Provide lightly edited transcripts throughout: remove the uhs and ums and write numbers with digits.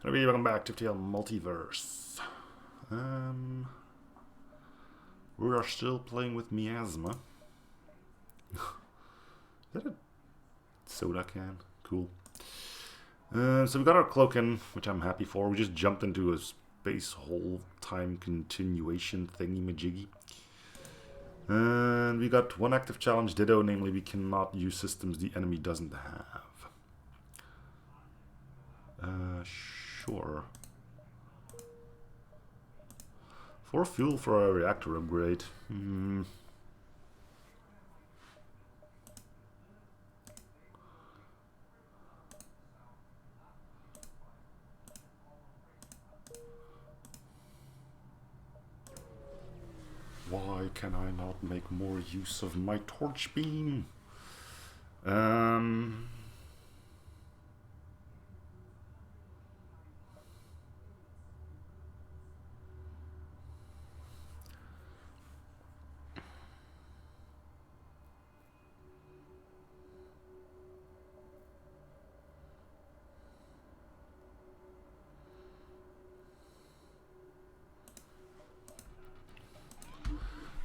Hey, welcome back to FTL Multiverse. We are still playing with Miasma. Is that a soda can? Cool. So we got our cloak in, which I'm happy for. We just jumped into a space whole time continuation thingy-majiggy. And we got one active challenge ditto, namely we cannot use systems the enemy doesn't have. Sure. 4 fuel for a reactor upgrade. Why can I not make more use of my torch beam?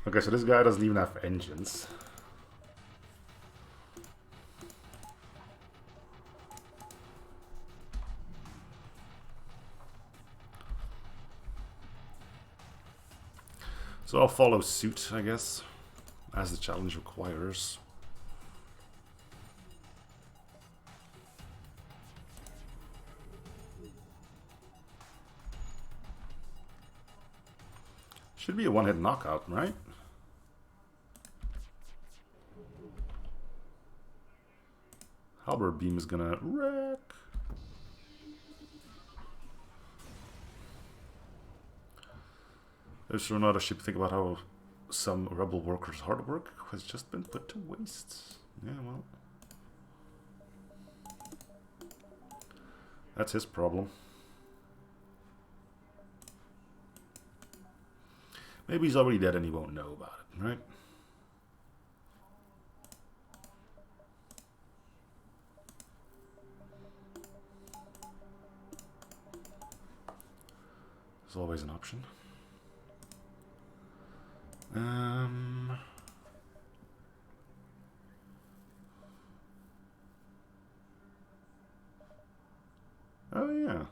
Okay, so this guy doesn't even have engines. So I'll follow suit, I guess, as the challenge requires. Should be a one-hit knockout, right? Halberd beam is gonna wreck. There's sure not a ship. Think about how some rebel workers' hard work has just been put to waste. Yeah, well, that's his problem. Maybe he's already dead and he won't know about it, right? There's always an option. Oh yeah.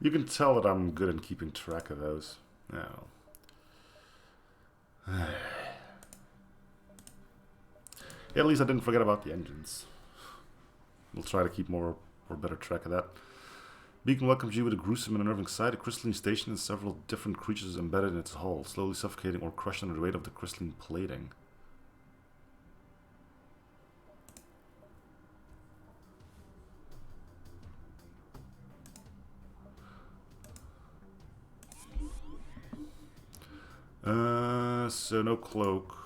You can tell that I'm good at keeping track of those. Oh. Yeah, at least I didn't forget about the engines. We'll try to keep more or better track of that. Beacon welcomes you with a gruesome and unnerving sight. A crystalline station and several different creatures embedded in its hull, slowly suffocating or crushed under the weight of the crystalline plating. So no cloak.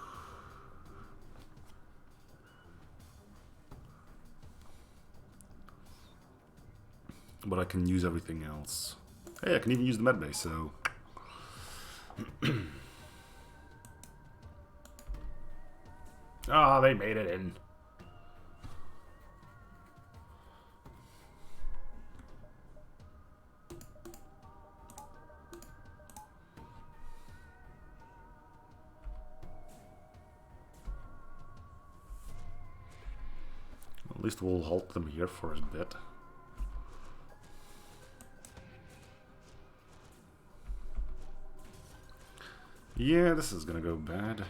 But I can use everything else. Hey, I can even use the medbay, so... Ah, they made it in. At least we'll halt them here for a bit. Yeah, this is gonna go bad.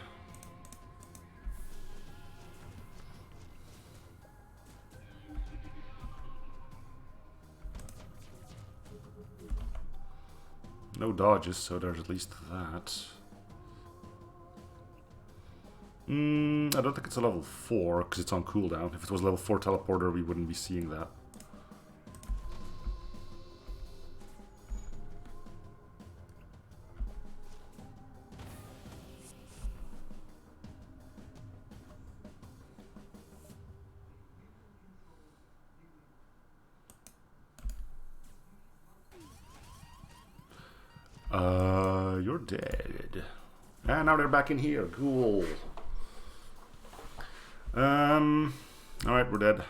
No dodges, so there's at least that. I don't think it's a level 4, because it's on cooldown. If it was a level 4 teleporter, we wouldn't be seeing that. You're dead. And now they're back in here. Cool. Alright, we're dead.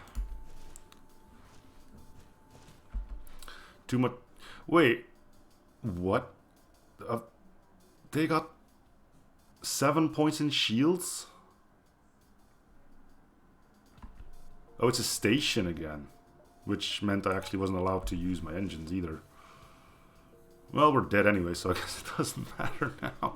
Too much. Wait. What? They got 7 points in shields? Oh, it's a station again. Which meant I actually wasn't allowed to use my engines either. Well, we're dead anyway, so I guess it doesn't matter now.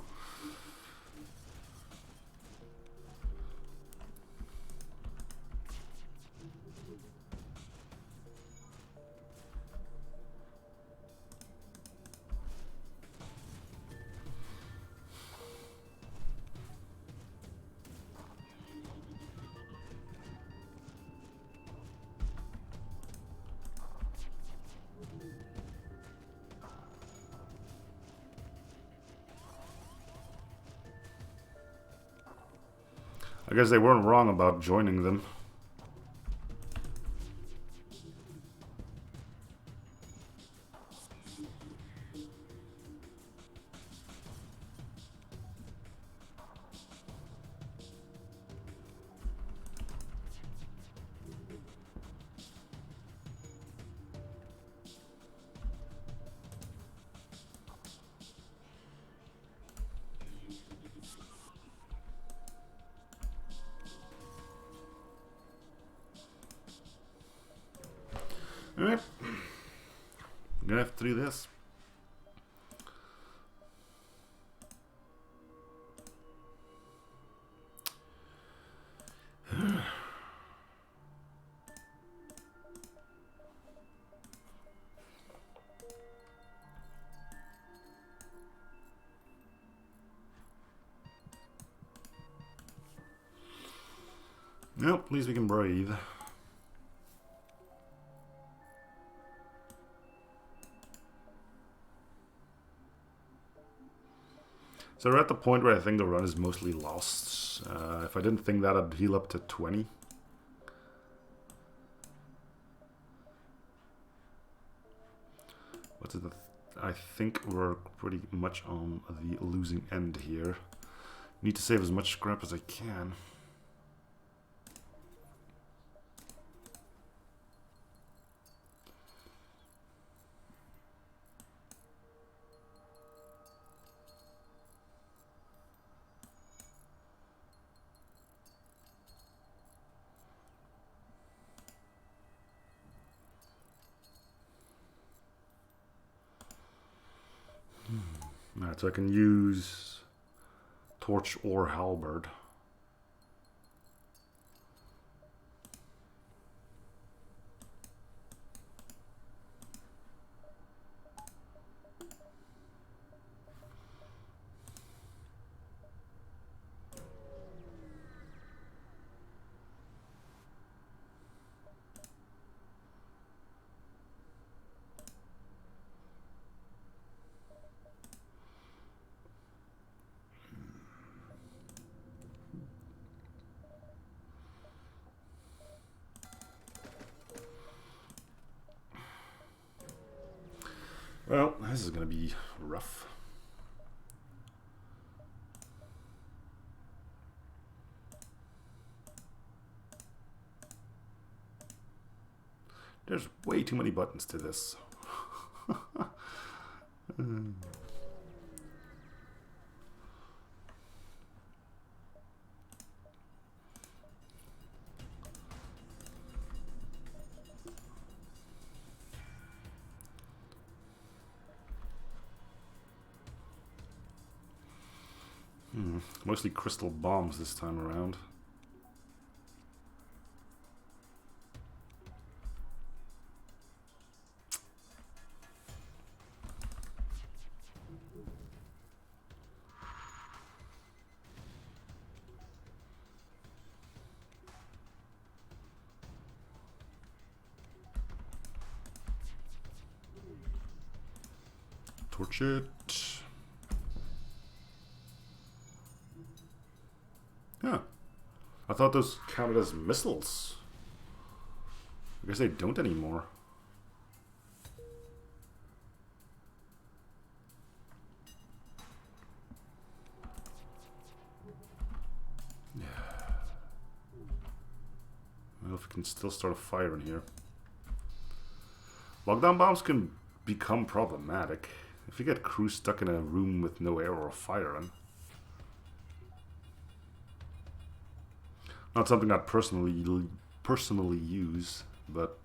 I guess they weren't wrong about joining them. Alright. I'm gonna have to do this. Nope, at least we can breathe. So we're at the point where I think the run is mostly lost. If I didn't think that, I'd heal up to 20. What's it? I think we're pretty much on the losing end here. Need to save as much scrap as I can. Alright, so I can use torch or halberd. Well, this is going to be rough. There's way too many buttons to this. Mostly crystal bombs this time around. Torch it. Yeah. I thought those counted as missiles. I guess they don't anymore. Yeah. know if we can still start a fire in here. Lockdown bombs can become problematic if you get crew stuck in a room with no air or fire in. Not something I'd personally use, but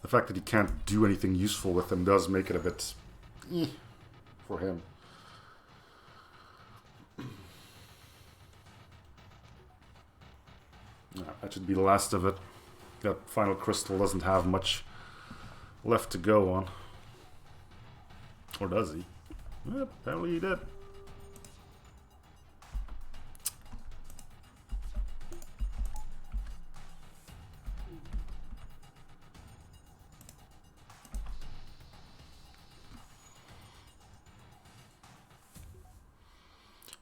the fact that he can't do anything useful with them does make it a bit for him. That should be the last of it. That final crystal doesn't have much left to go on. Or does he? Well, apparently he did.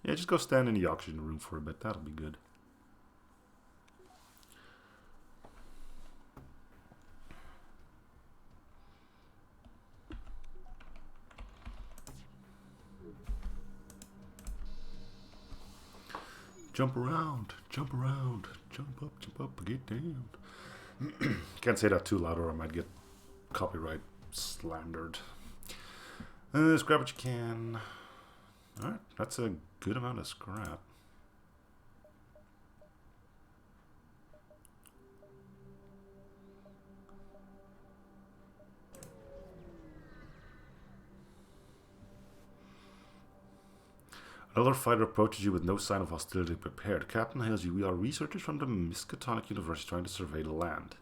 Yeah, just go stand in the oxygen room for a bit. That'll be good. Jump around, jump around, jump up, get down. Can't say that too loud or I might get copyright slandered. Just grab what you can. Alright, that's a good amount of scrap. Another fighter approaches you with no sign of hostility prepared. Captain hails you. We are researchers from the Miskatonic University trying to survey the land.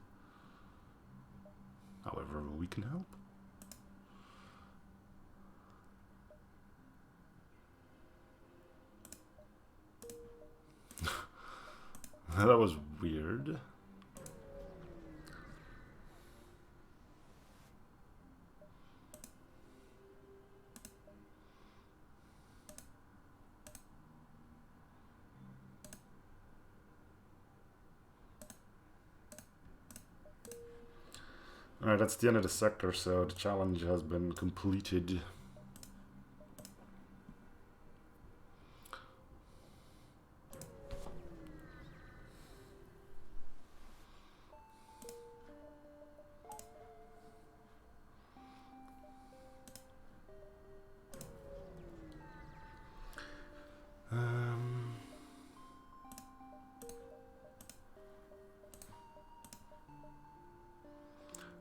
However, we can help. That was weird. Alright, that's the end of the sector, so the challenge has been completed.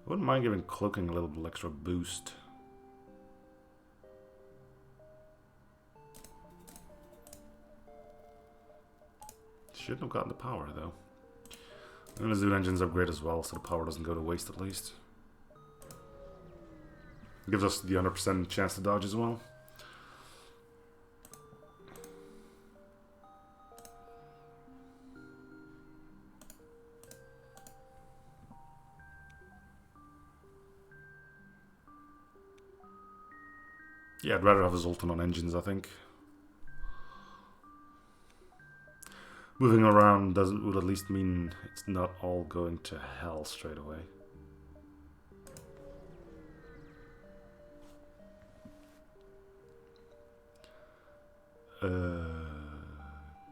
I wouldn't mind giving cloaking a little bit extra boost. Shouldn't have gotten the power though. And the Zoom engine's upgrade as well, so the power doesn't go to waste at least. Gives us the 100% chance to dodge as well. Yeah, I'd rather have a Zoltan on engines, I think. Moving around would at least mean it's not all going to hell straight away.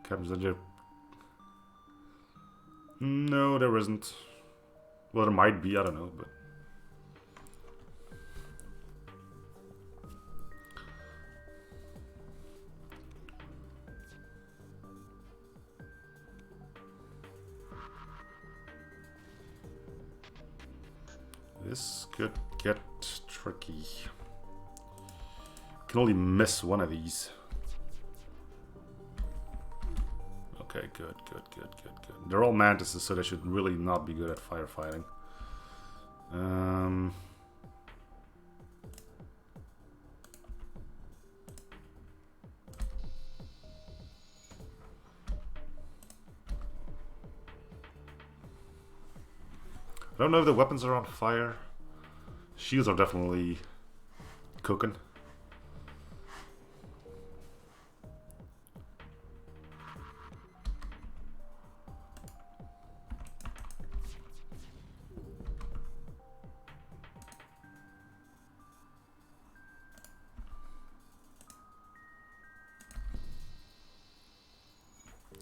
Captain's engine. No, there isn't. Well, there might be, I don't know, but... This could get tricky. Can only miss one of these. Okay, good. They're all mantises, so they should really not be good at firefighting. I don't know if the weapons are on fire. Shields are definitely cooking.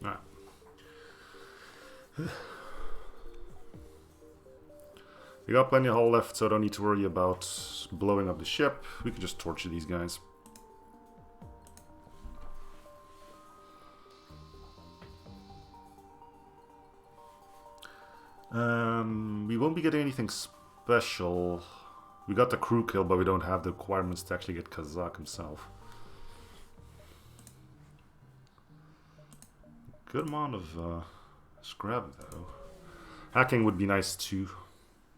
Alright. We got plenty of hull left, so I don't need to worry about blowing up the ship. We can just torture these guys. We won't be getting anything special. We got the crew kill, but we don't have the requirements to actually get Kazakh himself. Good amount of scrap, though. Hacking would be nice, too.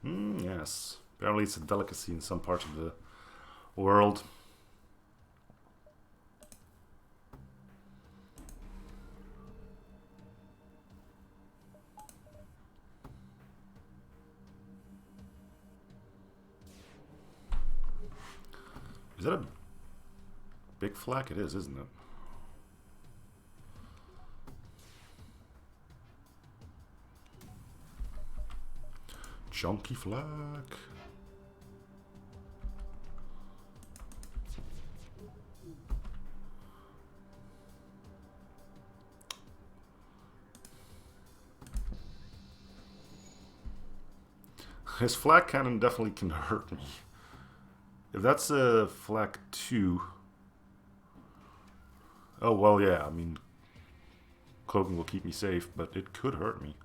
Yes. Apparently it's a delicacy in some parts of the world. Is that a big flak? It is, isn't it? Chunky flak. His flak cannon definitely can hurt me. If that's a flak 2... Oh, well, yeah, I mean... Cloaking will keep me safe, but it could hurt me.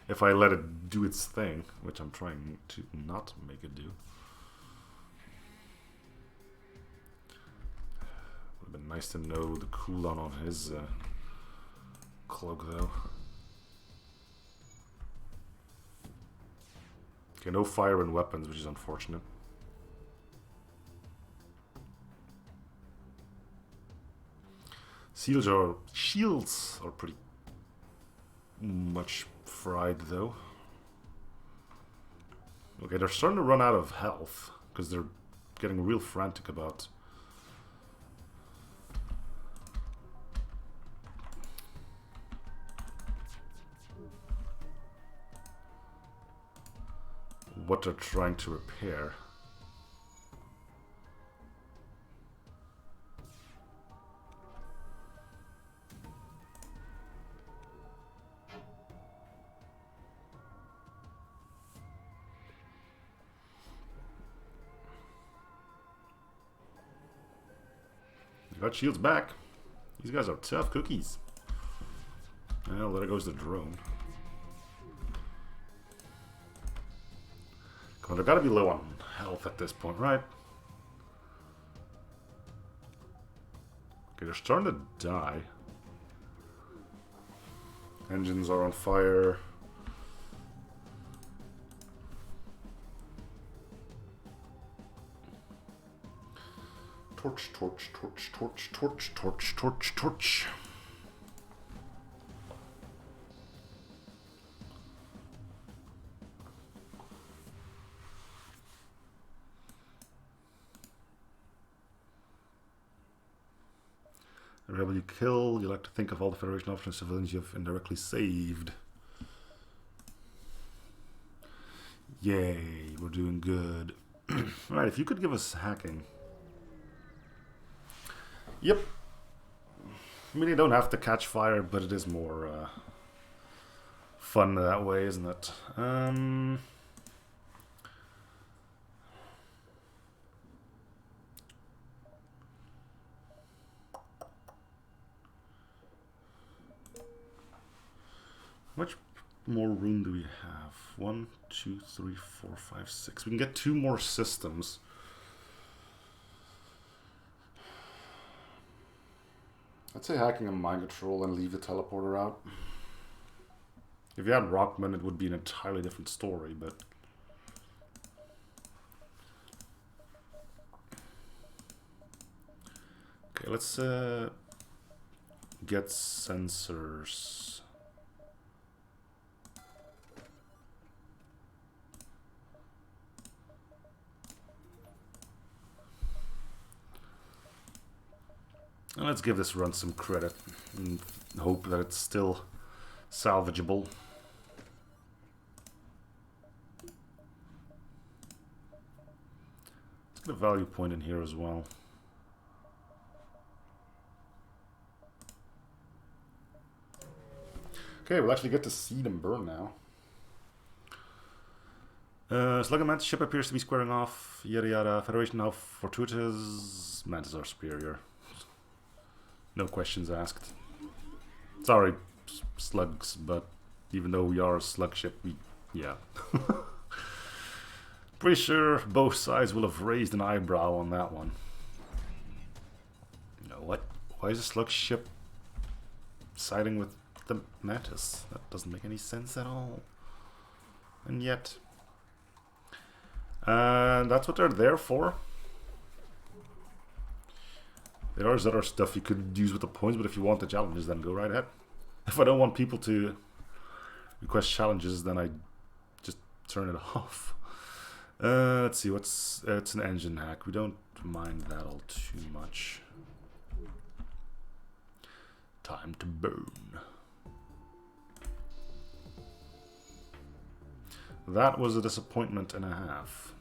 If I let it do its thing, which I'm trying to not make it do. Would have been nice to know the cooldown on his cloak, though. Okay, no fire and weapons, which is unfortunate. Shields are pretty much fried, though. Okay, they're starting to run out of health because they're getting real frantic about what they're trying to repair. Got shields back. These guys are tough cookies. Well, there goes the drone. Come on, they've got to be low on health at this point, right? Okay, they're starting to die. Engines are on fire. Torch, torch, torch, torch, torch, torch, torch, torch. A rebel you kill, you like to think of all the Federation officers and civilians you have indirectly saved. Yay, we're doing good. Alright, if you could give us hacking. Yep. I mean, you don't have to catch fire, but it is more fun that way, isn't it? How much more room do we have? 1, 2, 3, 4, 5, 6. We can get 2 more systems. I'd say hacking a mind control and leave the teleporter out. If you had Rockman, it would be an entirely different story, but... Okay, let's get sensors. And let's give this run some credit and hope that it's still salvageable. Let's get a value point in here as well. Okay, we'll actually get to see them burn now. Slug and Mantis ship appears to be squaring off. Yada yada. Federation now fortuitous. Mantis are superior. No questions asked. Sorry, slugs, but even though we are a slug ship, yeah. Pretty sure both sides will have raised an eyebrow on that one. You know what? Why is a slug ship siding with the Mantis? That doesn't make any sense at all. And yet, that's what they're there for. There is other stuff you could use with the points, but if you want the challenges, then go right ahead. If I don't want people to request challenges, then I just turn it off. Let's see, it's an engine hack. We don't mind that all too much. Time to burn. That was a disappointment and a half.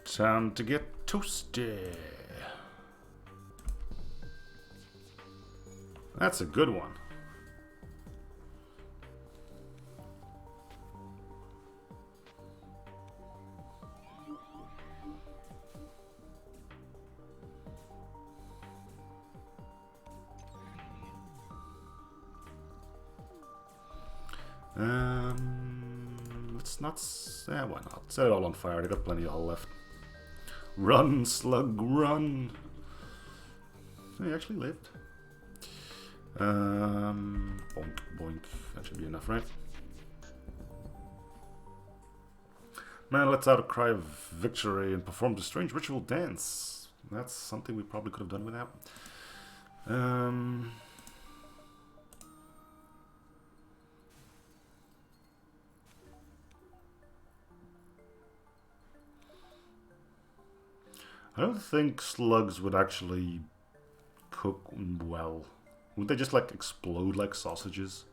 Time to get toasty. That's a good one. Let's not. Yeah, why not? Set it all on fire. They got plenty of hull left. Run, slug, run. He actually lived. Boink, boink. That should be enough, right? Man lets out a cry of victory and performs a strange ritual dance. That's something we probably could have done without. I don't think slugs would actually cook well. Would they just like explode like sausages?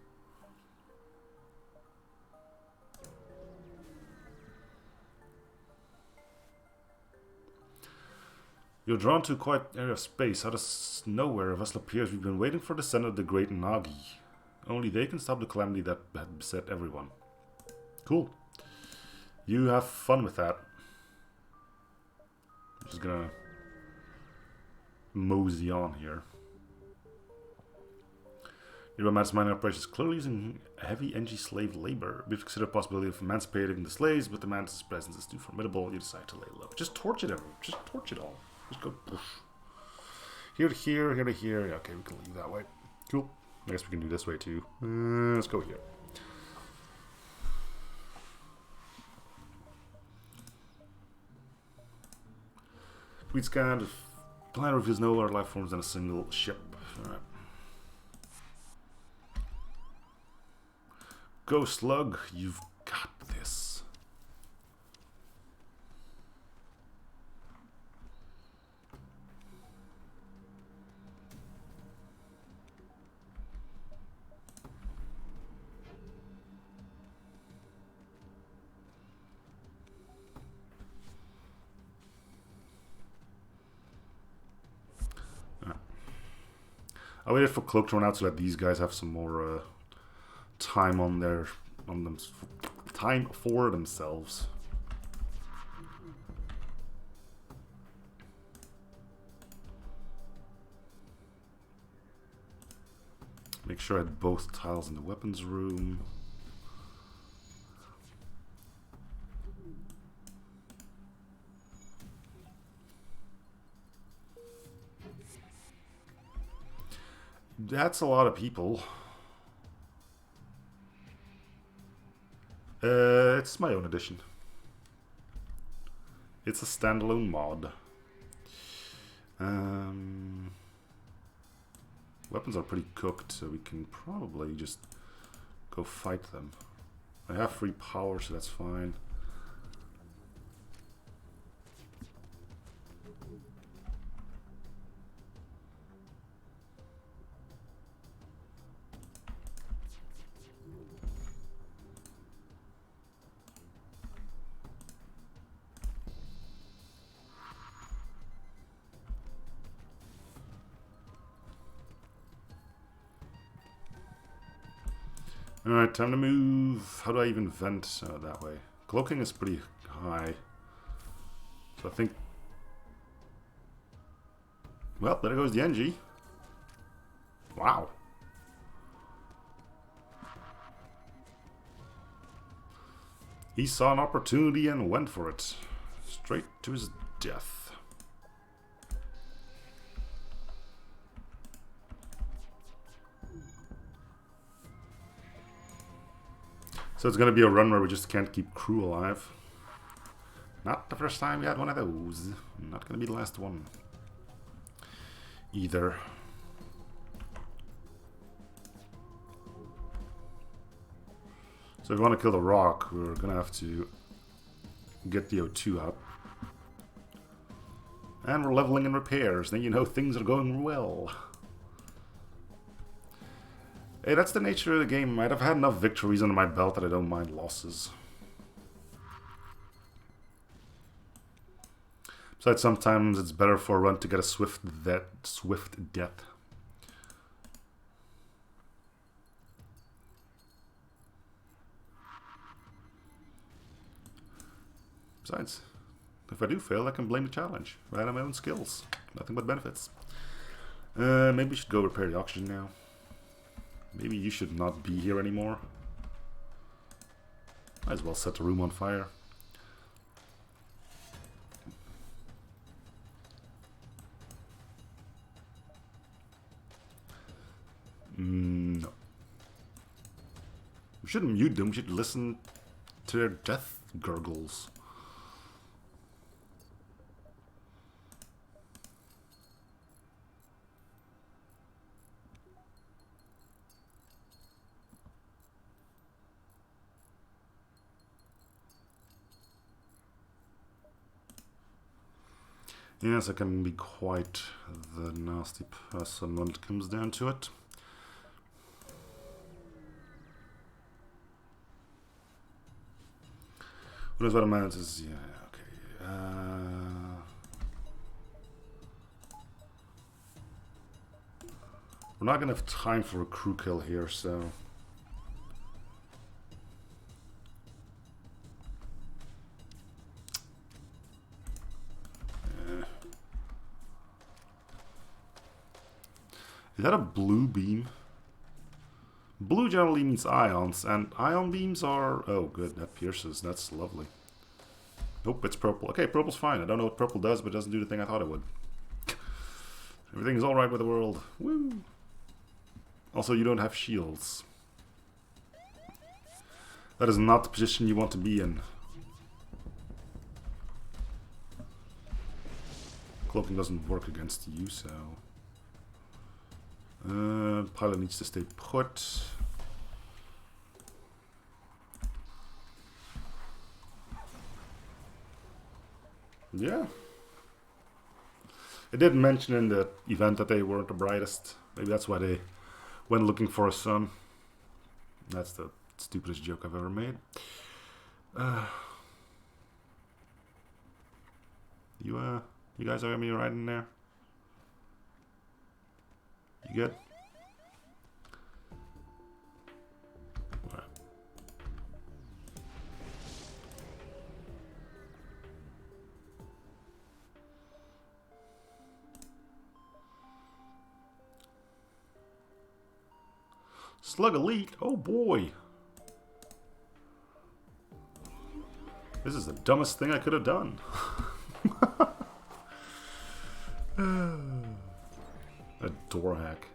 You're drawn to quite an area of space. Out of nowhere, a vessel appears. We've been waiting for the descent of the Great Nagi. Only they can stop the calamity that had beset everyone. Cool. You have fun with that. I'm just gonna mosey on here. Your man's mining operation is clearly using heavy NG slave labor. We've considered the possibility of emancipating the slaves, but the man's presence is too formidable. You decide to lay low. Just torch it, everyone. Just torch it all. Just go poof. Here to here, here to here. Yeah, okay, we can leave that way. Cool. I guess we can do this way too. Let's go here. Tweet scan. Plan reveals no other life forms than a single ship. Alright. Go, slug. You've got this. I waited for Cloak to run out so that these guys have some more time time for themselves. Make sure I had both tiles in the weapons room. That's a lot of people. It's my own edition. It's a standalone mod. Weapons are pretty cooked, so we can probably just go fight them. I have free power, so that's fine. Alright, time to move. How do I even vent that way? Cloaking is pretty high. So I think... Well, there goes the NG. Wow. He saw an opportunity and went for it. Straight to his death. So it's going to be a run where we just can't keep crew alive. Not the first time we had one of those. Not going to be the last one. Either. So if we want to kill the rock, we're going to have to get the O2 up. And we're leveling in repairs. Then you know things are going well. Hey, that's the nature of the game. I've had enough victories under my belt that I don't mind losses. Besides, sometimes it's better for a run to get a swift death. Besides, if I do fail, I can blame the challenge right on my own skills. Nothing but benefits. Maybe we should go repair the oxygen now. Maybe you should not be here anymore. Might as well set the room on fire. No. We shouldn't mute them, we should listen to their death gurgles. Yes, I can be quite the nasty person when it comes down to it. What is what amounts is, yeah, okay. We're not gonna have time for a crew kill here, so... Is that a blue beam? Blue generally means ions, and ion beams are... Oh, good, that pierces. That's lovely. Nope, it's purple. Okay, purple's fine. I don't know what purple does, but it doesn't do the thing I thought it would. Everything is alright with the world. Woo! Also, you don't have shields. That is not the position you want to be in. Cloaking doesn't work against you, so... pilot needs to stay put. Yeah. It did mention in the event that they weren't the brightest. Maybe that's why they went looking for a sun. That's the stupidest joke I've ever made. You guys are me right in there? You good? Right. Slug Elite? Oh boy! This is the dumbest thing I could have done. A door hack.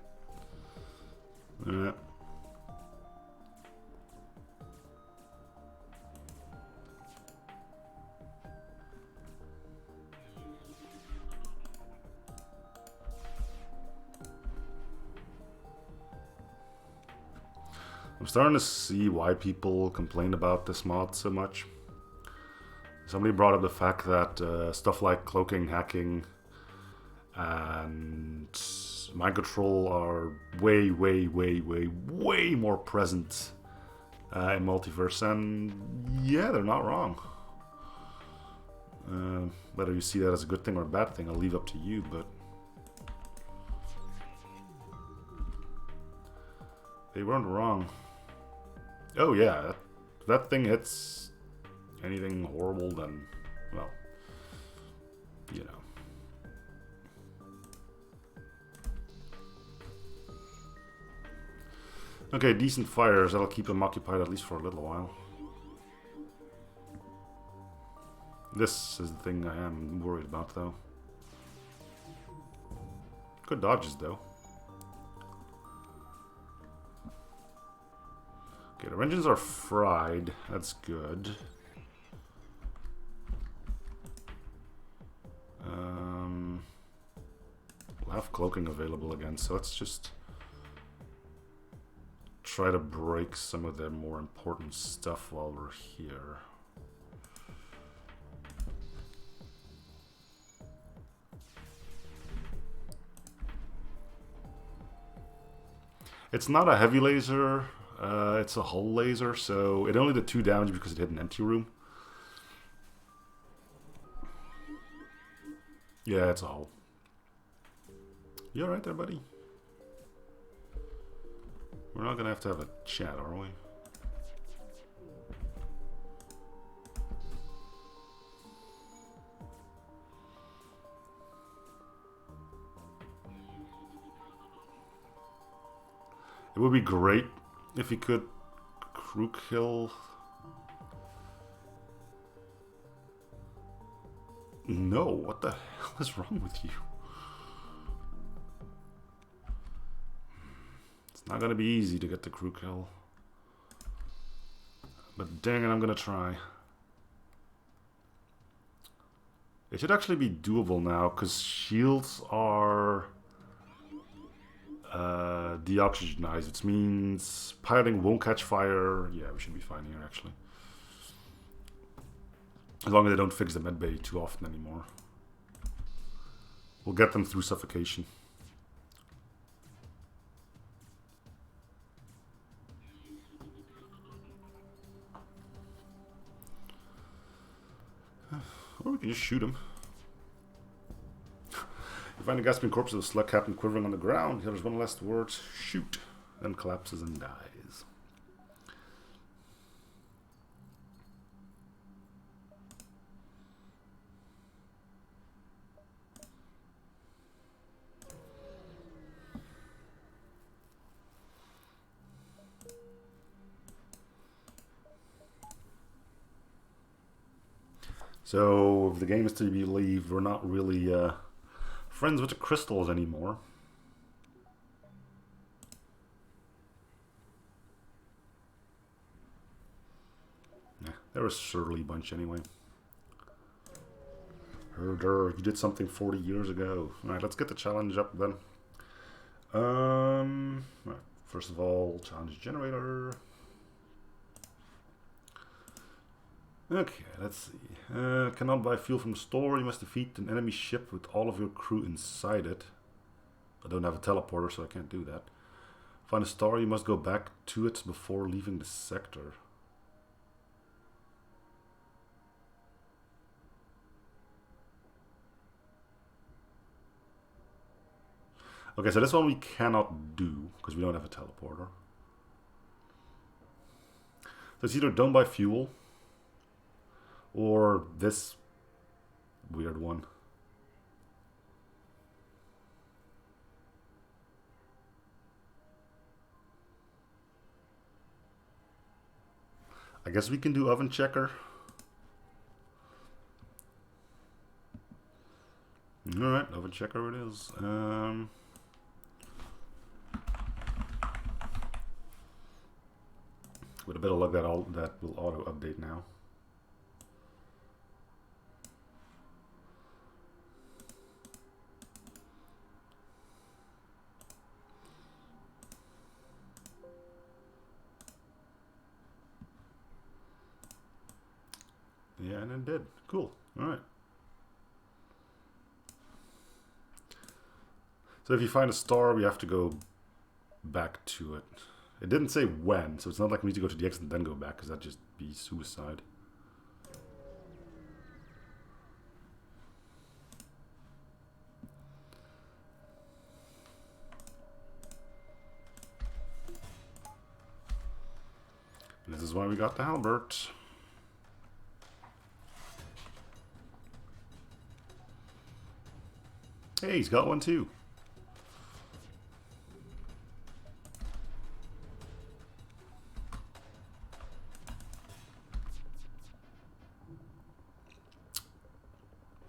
I'm starting to see why people complain about this mod so much. Somebody brought up the fact that stuff like cloaking, hacking, and mind control are way more present in Multiverse, and yeah, they're not wrong. Whether you see that as a good thing or a bad thing, I'll leave up to you, but they weren't wrong. Oh yeah, if that thing hits anything horrible, then, well, you know. Okay, decent fires. That'll keep them occupied at least for a little while. This is the thing I am worried about, though. Good dodges, though. Okay, the engines are fried. That's good. We'll have cloaking available again, so let's just try to break some of their more important stuff while we're here. It's not a heavy laser, it's a hull laser, so it only did 2 damage because it hit an empty room. Yeah, it's a hull. You alright there, buddy? We're not gonna have a chat, are we? It would be great if he could crew kill. No, what the hell is wrong with you? It's not gonna be easy to get the crew kill. But dang it, I'm gonna try. It should actually be doable now, because shields are deoxygenized, which means piloting won't catch fire. Yeah, we should be fine here, actually. As long as they don't fix the medbay too often anymore. We'll get them through suffocation. Or we can just shoot him. You find the gasping corpse of the slug captain quivering on the ground. He utters one last word, shoot, then collapses and dies. So, if the game is to be believed, we're not really friends with the crystals anymore. Yeah, they're a surly bunch anyway. Herder, you did something 40 years ago. Alright, let's get the challenge up then. Right, first of all, challenge generator. Okay, let's see. Cannot buy fuel from the store. You must defeat an enemy ship with all of your crew inside it. I don't have a teleporter, so I can't do that. Find a star. You must go back to it before leaving the sector. Okay, so this one we cannot do because we don't have a teleporter. So it's either don't buy fuel or this weird one. I guess we can do oven checker. Alright, oven checker it is. With a bit of luck, that will auto update now. it did. Cool. Alright. So if you find a star, we have to go back to it. It didn't say when, so it's not like we need to go to the exit and then go back, because that'd just be suicide. And this is why we got the halberd. Hey, he's got one too.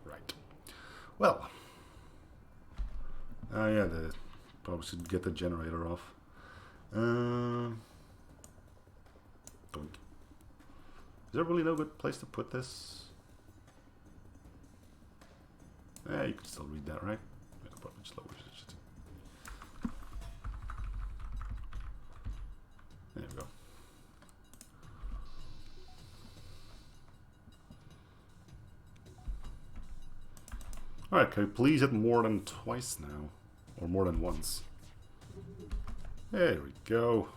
Right. Well. Yeah, probably should get the generator off. Is there really no good place to put this? Yeah, you can still read that, right? I could probably just lower it. There we go. Alright, can we please hit more than twice now? Or more than once? There we go.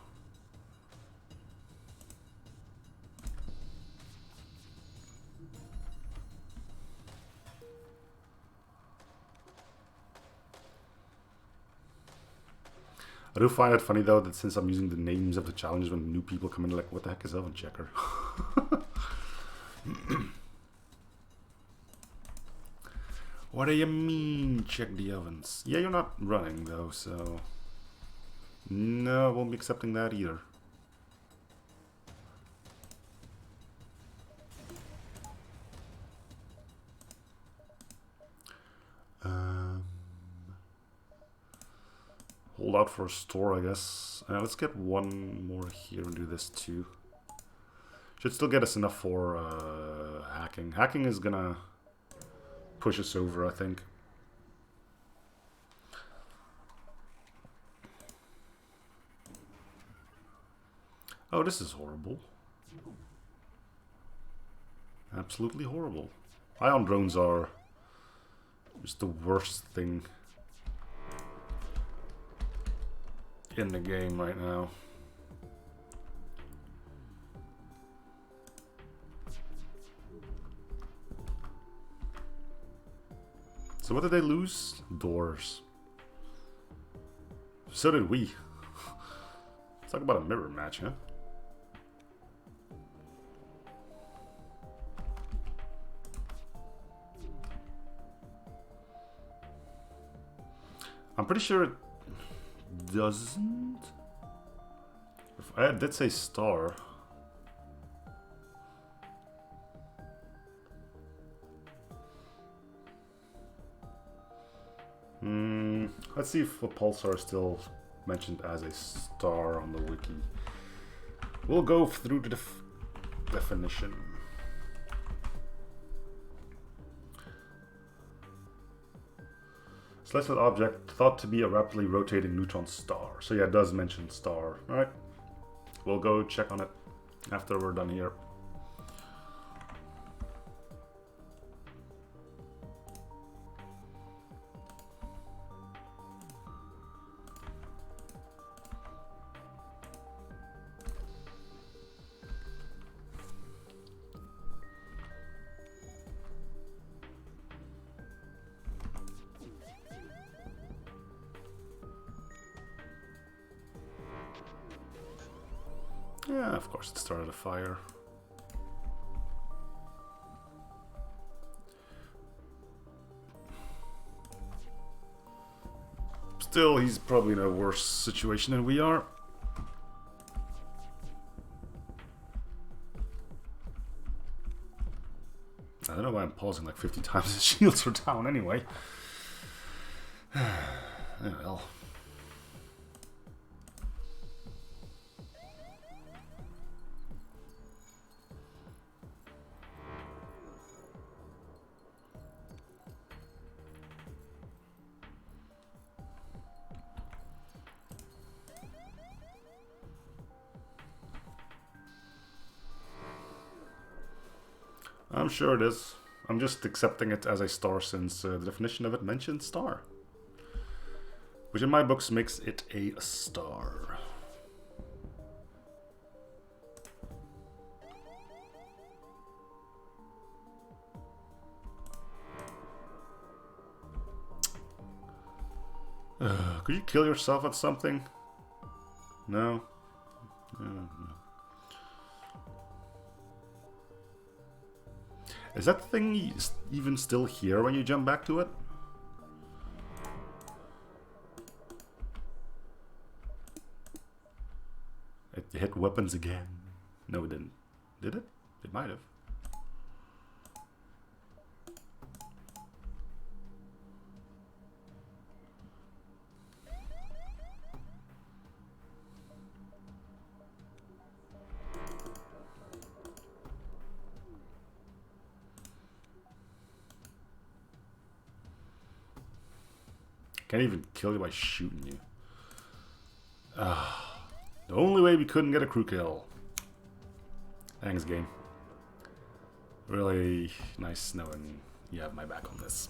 I do find it funny though that since I'm using the names of the challenges when new people come in, like, what the heck is Oven Checker? What do you mean, check the ovens? Yeah, you're not running though, so... No, I won't be accepting that either. Hold out for a store, I guess. Let's get one more here and do this too. Should still get us enough for hacking. Hacking is gonna push us over, I think. Oh, this is horrible. Absolutely horrible. Ion drones are just the worst thing in the game right now. So what did they lose? Doors. So did we. Let's talk about a mirror match, huh? I'm pretty sure it doesn't. I did say star. Let's see if a pulsar is still mentioned as a star on the wiki. We'll go through the definition. Celestial object thought to be a rapidly rotating neutron star. So yeah, it does mention star. Alright. We'll go check on it after we're done here. Yeah, of course it started a fire. Still, he's probably in a worse situation than we are. I don't know why I'm pausing like 50 times. The shields are down anyway. Well. I'm sure it is. I'm just accepting it as a star since the definition of it mentions star. Which in my books makes it a star. Could you kill yourself at something? No? No. Is that thing even still here when you jump back to it? It hit weapons again. No, it didn't. Did it? It might have. Can't even kill you by shooting you. The only way we couldn't get a crew kill. Thanks, game. Really nice knowing you have my back on this.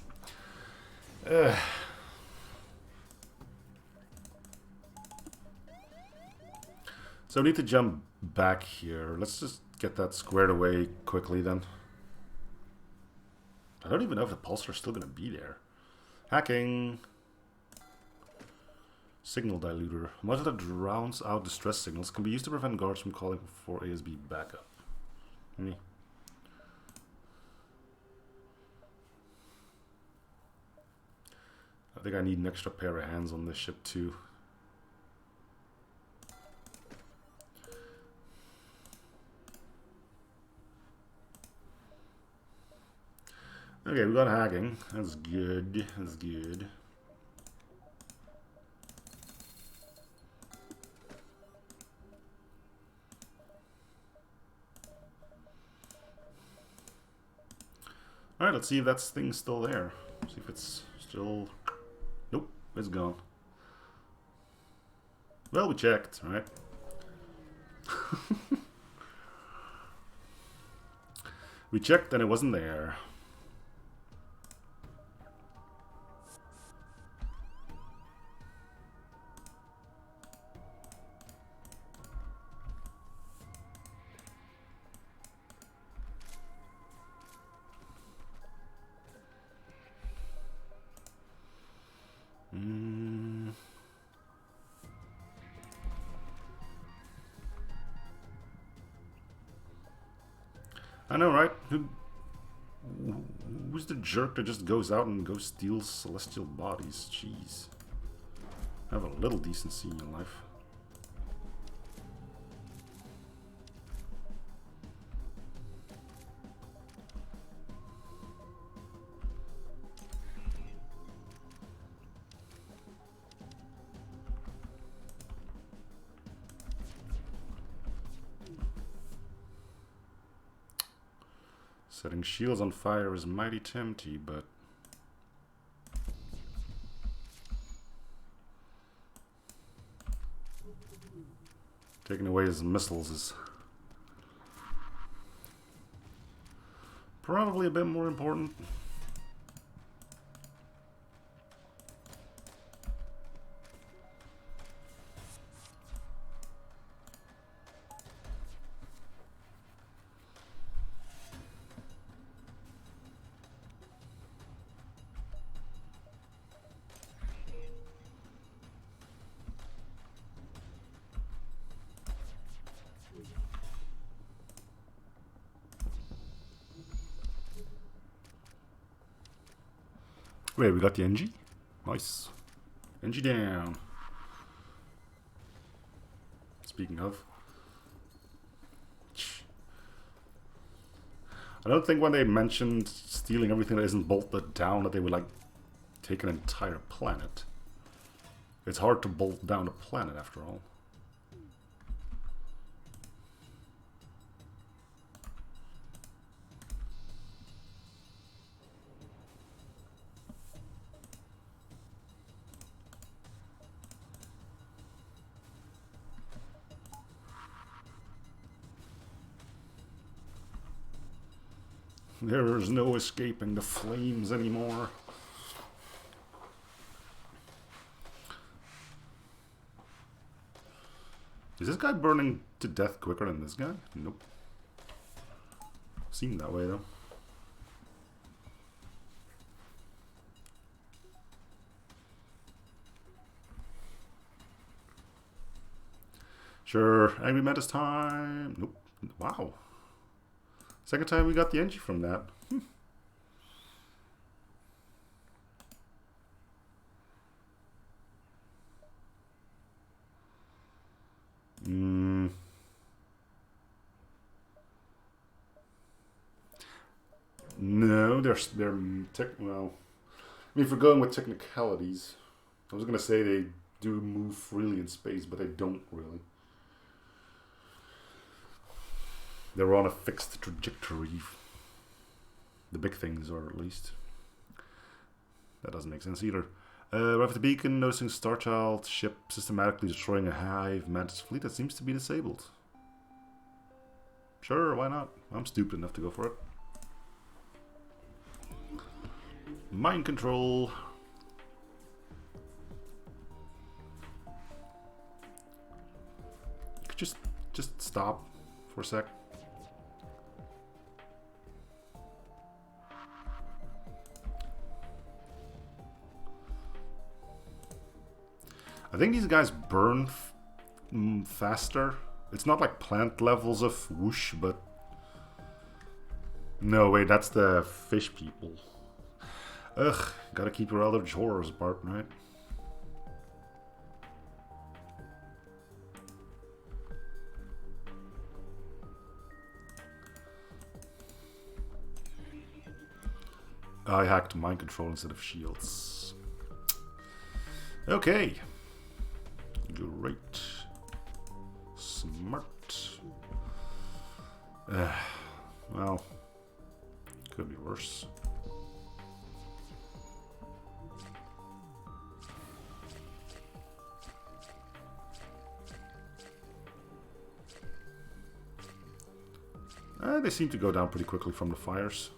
So we need to jump back here. Let's just get that squared away quickly then. I don't even know if the pulsar's still going to be there. Hacking. Signal diluter. A module that drowns out distress signals can be used to prevent guards from calling for ASB backup. I think I need an extra pair of hands on this ship too. Okay, we got hacking. That's good. That's good. Alright, let's see if that thing's still there. See if it's still... Nope, it's gone. Well, we checked, right? We checked and it wasn't there. I know, right? Who's the jerk that just goes out and goes steals celestial bodies? Jeez. Have a little decency in your life. Setting shields on fire is mighty tempting, but taking away his missiles is probably a bit more important. Wait, we got the NG? Nice. NG down. Speaking of. I don't think when they mentioned stealing everything that isn't bolted down that they would like take an entire planet. It's hard to bolt down a planet after all. There's no escaping the flames anymore. Is this guy burning to death quicker than this guy? Nope. Seemed that way though. Sure, Angry Metas time. Nope. Wow. Second time we got the entry from that. No, they're well. I mean, if we're going with technicalities, I was gonna say they do move freely in space, but they don't really. They're on a fixed trajectory. The big things are, at least. That doesn't make sense either. We're at the beacon, noticing Starchild ship systematically destroying a hive mantis fleet that seems to be disabled. Sure, why not? I'm stupid enough to go for it. Mind control. You could just stop for a sec. I think these guys burn faster. It's not like plant levels of whoosh, but... No, wait, that's the fish people. Ugh, gotta keep your other chores apart, right? I hacked mind control instead of shields. Okay. Great. Smart. Well, could be worse. They seem to go down pretty quickly from the fires.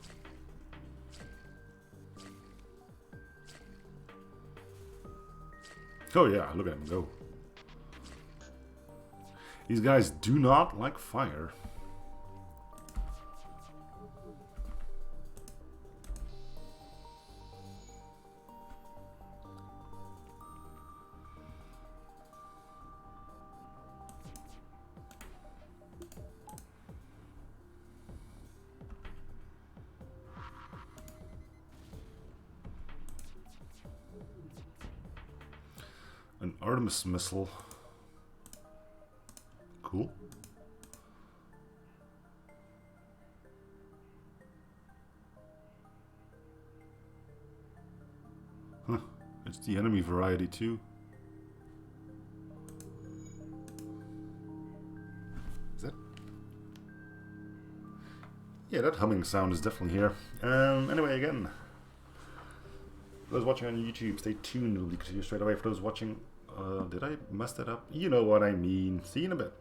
Oh yeah, look at him go. These guys do not like fire. An Artemis missile. Cool. Huh. It's the enemy variety too. Is that? Yeah, that humming sound is definitely here. Anyway, again. For those watching on YouTube, stay tuned. We'll be here straight away. For those watching, did I mess that up? You know what I mean. See you in a bit.